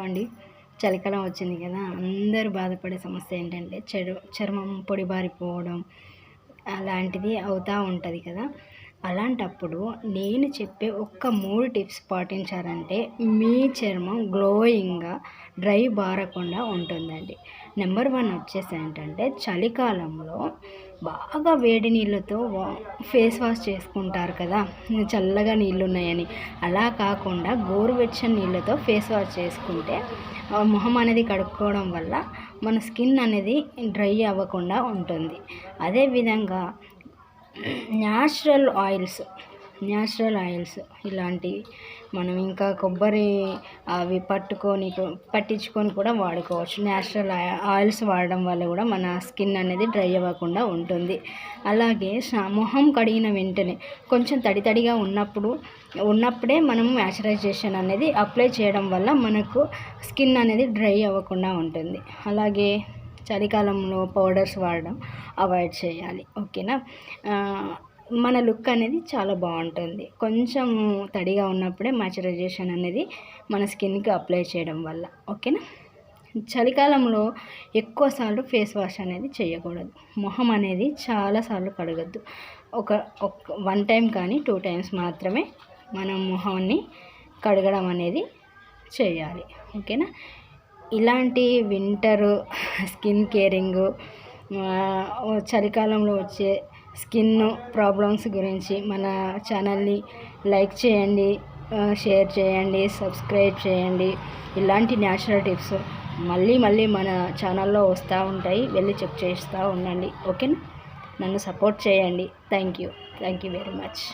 అండి, చలికాలం వచ్చింది కదా, అందరూ బాధపడే సమస్య ఏంటంటే చర్మం పొడిబారిపోవడం అలాంటిది అవుతూ ఉంటుంది కదా. అలాంటప్పుడు నేను చెప్పే ఒక్క 3 టిప్స్ పాటించారంటే మీ చర్మం గ్లోయింగ్గా డ్రై బారకుండా ఉంటుందండి. నెంబర్ 1 వచ్చేసి ఏంటంటే, చలికాలంలో బాగా వేడి నీళ్ళతో ఫేస్ వాష్ చేసుకుంటారు కదా, చల్లగా నీళ్ళు ఉన్నాయని. అలా కాకుండా గోరువెచ్చని నీళ్ళతో ఫేస్ వాష్ చేసుకుంటే మొహం అనేది కడుక్కోవడం వల్ల మన స్కిన్ అనేది డ్రై అవ్వకుండా ఉంటుంది. అదేవిధంగా న్యాచురల్ ఆయిల్స్ ఇలాంటివి మనం ఇంకా కొబ్బరి అవి పట్టించుకొని కూడా వాడుకోవచ్చు. న్యాచురల్ ఆయిల్స్ వాడడం వల్ల కూడా మన స్కిన్ అనేది డ్రై అవ్వకుండా ఉంటుంది. అలాగే మొహం కడిగిన వెంటనే కొంచెం తడిగా ఉన్నప్పుడే మనం మాయిశ్చరైజేషన్ అనేది అప్లై చేయడం వల్ల మనకు స్కిన్ అనేది డ్రై అవ్వకుండా ఉంటుంది. అలాగే చలికాలంలో పౌడర్స్ వాడడం అవాయిడ్ చేయాలి. ఓకేనా. మన లుక్ అనేది చాలా బాగుంటుంది కొంచెం తడిగా ఉన్నప్పుడే మాయిశ్చరైజేషన్ అనేది మన స్కిన్కి అప్లై చేయడం వల్ల. ఓకేనా. చలికాలంలో ఎక్కువసార్లు ఫేస్ వాష్ అనేది చేయకూడదు. మొహం అనేది చాలాసార్లు కడగద్దు. ఒక 1 టైం కానీ 2 టైమ్స్ మాత్రమే మనం మొహాన్ని కడగడం అనేది చేయాలి. ఓకేనా. ఇలాంటి వింటర్ స్కిన్ కేరింగ్, చలికాలంలో వచ్చే స్కిన్ ప్రాబ్లమ్స్ గురించి మన ఛానల్ని లైక్ చేయండి, షేర్ చేయండి, సబ్స్క్రైబ్ చేయండి. ఇలాంటి న్యాచురల్ టిప్స్ మళ్ళీ మన ఛానల్లో వస్తూ ఉంటాయి, వెళ్ళి చెక్ చేస్తూ ఉండండి. ఓకేనా. నన్ను సపోర్ట్ చేయండి. Thank you very much.